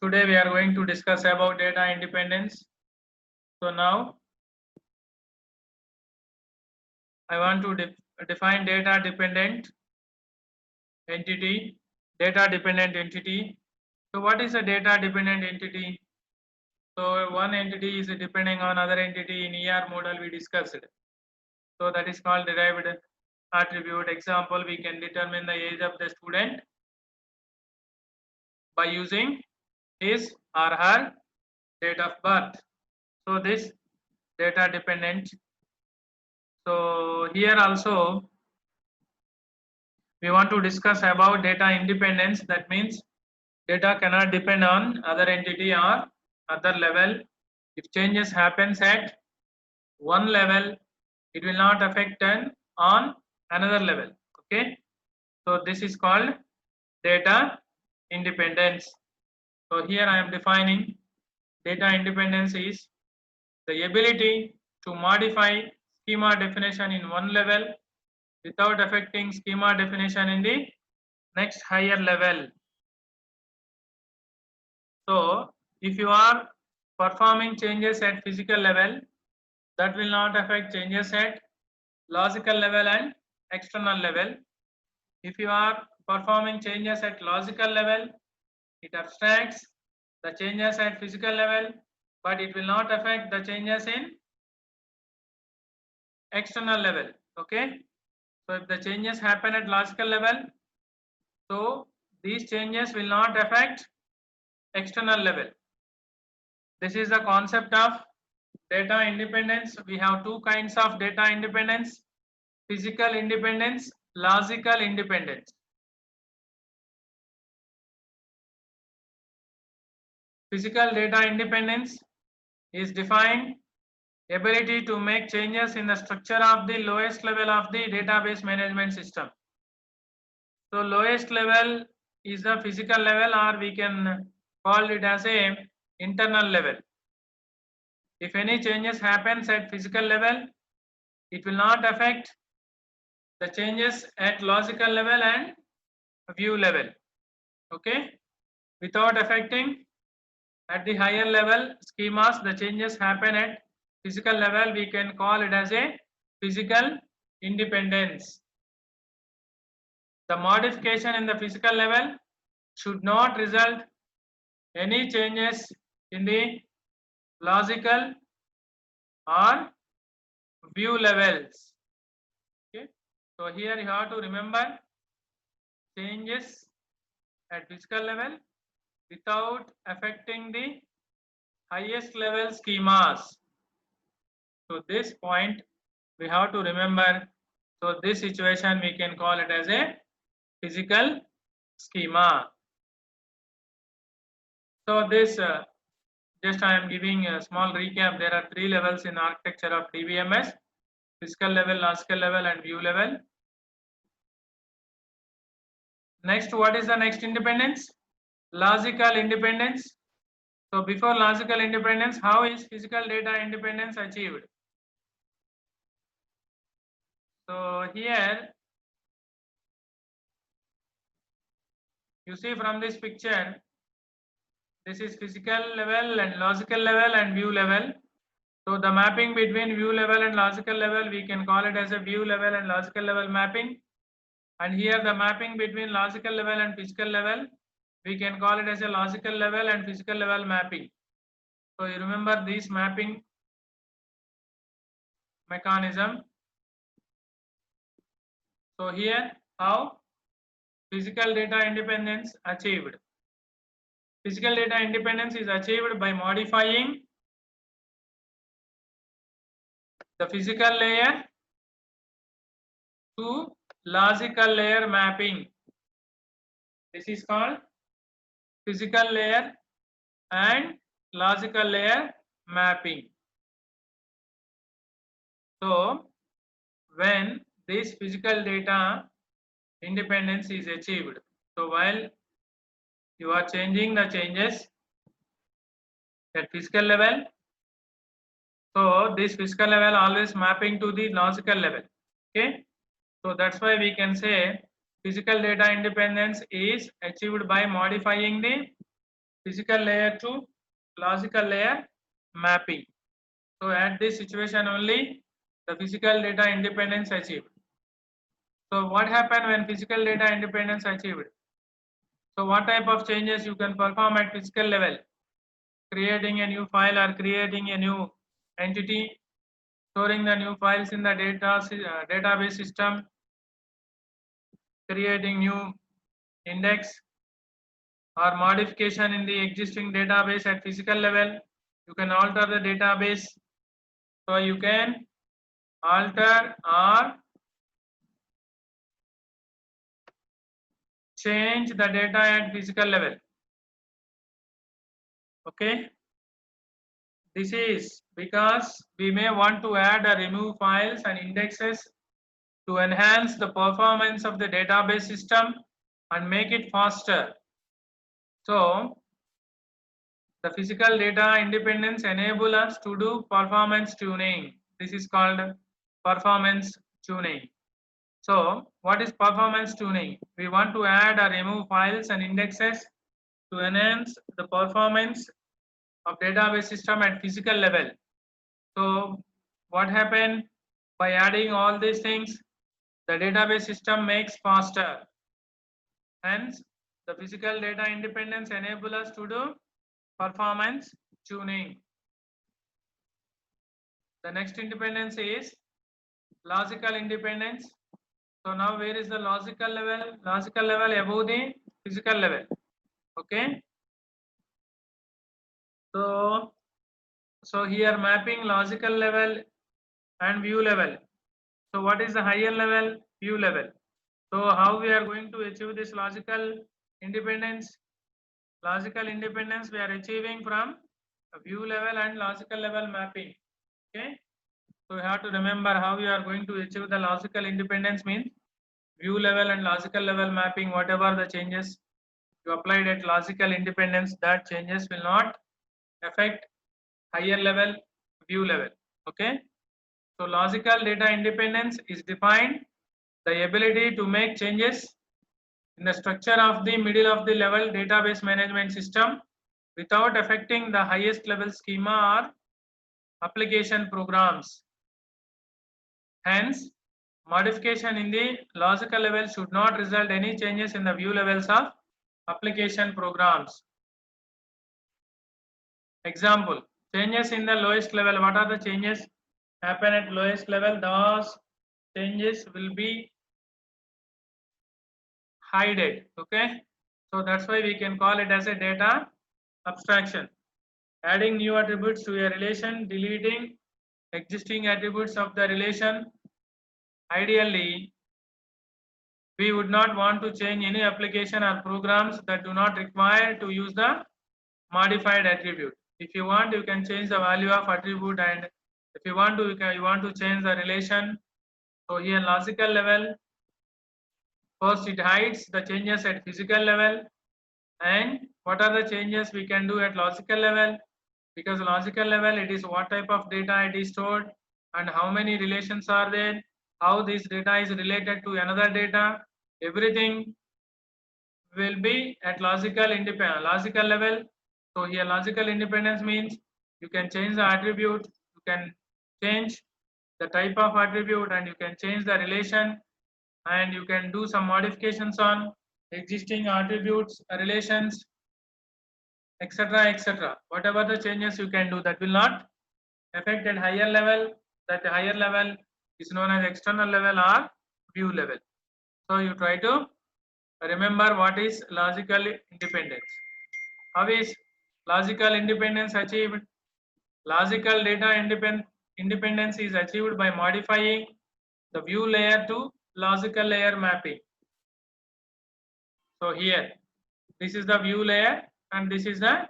Today we are going to discuss about data independence. So now I want to define data dependent entity. Data dependent entity. So what is a data dependent entity? So one entity is depending on other entity in ER model we discussed. So that is called derived attribute. Example, we can determine the age of the student by using his or her date of birth. So this data dependent. So here also we want to discuss about data independence. That means data cannot depend on other entity or other level. If changes happens at one level, it will not affect on another level. Okay, so this is called data independence. So here I am defining data independence is the ability to modify schema definition in one level without affecting schema definition in the next higher level. So if you are performing changes at physical level, that will not affect changes at logical level and external level. If you are performing changes at logical level, it abstracts the changes at physical level, but it will not affect the changes in external level. Okay, so if the changes happen at logical level, so these changes will not affect external level. This is the concept of data independence. We have two kinds of data independence: physical independence, logical independence. Physical data independence is defined ability to make changes in the structure of the lowest level of the database management system. So lowest level is the physical level, or we can call it as a internal level. If any changes happens at physical level, it will not affect the changes at logical level and view level. Okay, without affecting at the higher level schemas, the changes happen at physical level. We can call it as a physical independence. The modification in the physical level should not result any changes in the logical or view levels. Okay, so here you have to remember changes at physical level without affecting the highest level schemas. So this point we have to remember. So this situation we can call it as a physical schema. So this just I am giving a small recap. There are three levels in architecture of DBMS: physical level, logical level and view level. Next, what is the next independence? Logical independence. So before logical independence, how is physical data independence achieved? So here you see from this picture, this is physical level and logical level and view level. So the mapping between view level and logical level, we can call it as a view level and logical level mapping. And here the mapping between logical level and physical level, we can call it as a logical level and physical level mapping. So you remember this mapping mechanism. So here how physical data independence achieved. Physical data independence is achieved by modifying the physical layer to logical layer mapping. This is called physical layer and logical layer mapping. So when this physical data independence is achieved, so while you are changing the changes at physical level, so this physical level always mapping to the logical level. Okay, so that's why we can say physical data independence is achieved by modifying the physical layer to logical layer mapping. So at this situation only the physical data independence achieved. So what happened when physical data independence achieved? So what type of changes you can perform at physical level? Creating a new file or creating a new entity, storing the new files in the database system, creating new index, or modification in the existing database at physical level. You can alter the database. So you can alter or change the data at physical level. Okay. This is because we may want to add or remove files and indexes to enhance the performance of the database system and make it faster. So the physical data independence enable us to do performance tuning. This is called performance tuning. So what is performance tuning? We want to add or remove files and indexes to enhance the performance of database system at physical level. So what happened by adding all these things? The database system makes faster. Hence, the physical data independence enable us to do performance tuning. The next independence is logical independence. So now where is the logical level? Logical level above the physical level. Okay. So here mapping logical level and view level. So what is the higher level? View level. So how we are going to achieve this logical independence? Logical independence we are achieving from view level and logical level mapping. Okay. So you have to remember how you are going to achieve the logical independence means view level and logical level mapping, whatever the changes you applied at logical independence, that changes will not affect higher level view level. Okay. So logical data independence is defined the ability to make changes in the structure of the middle of the level database management system without affecting the highest level schema or application programs. Hence, modification in the logical level should not result any changes in the view levels of application programs. Example, changes in the lowest level. What are the changes happen at lowest level? Those changes will be hidden. Okay. So that's why we can call it as a data abstraction. Adding new attributes to a relation, deleting existing attributes of the relation. Ideally, we would not want to change any application or programs that do not require to use the modified attribute. If you want, you can change the value of attribute, and if you want to, you want to change the relation. So here logical level, first it hides the changes at physical level. And what are the changes we can do at logical level? Because logical level, it is what type of data it is stored and how many relations are there, how this data is related to another data. Everything will be at logical level. So here logical independence means you can change the attribute, you can change the type of attribute, and you can change the relation, and you can do some modifications on existing attributes, relations, etc., etc. Whatever the changes you can do, that will not affect at higher level. That higher level is known as external level or view level. So you try to remember what is logical independence. How is logical independence achieved? Logical data independence is achieved by modifying the view layer to logical layer mapping. So here, this is the view layer and this is the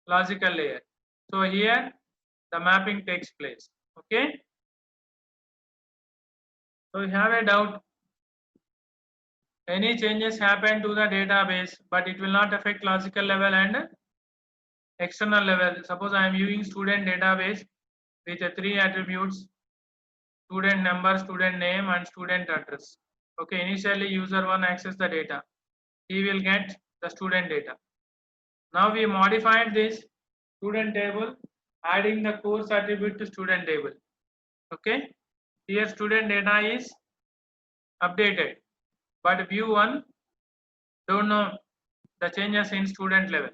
logical layer. So here the mapping takes place. Okay. So you have a doubt, any changes happen to the database, but it will not affect logical level and external level. Suppose I am using student database with 3 attributes: student number, student name, and student address. Okay, initially user 1 access the data, he will get the student data. Now we modified this student table, adding the course attribute to student table. Okay, here student data is updated, but view 1 don't know the changes in student level.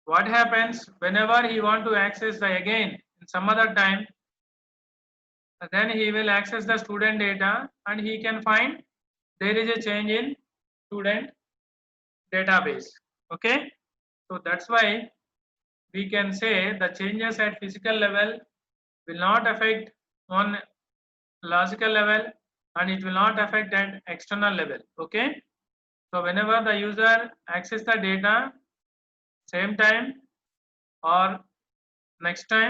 What happens whenever he want to access the again in some other time, then he will access the student data and he can find there is a change in student database. Okay, so that's why we can say the changes at physical level will not affect on logical level and it will not affect at external level. Okay, so whenever the user access the data same time or next time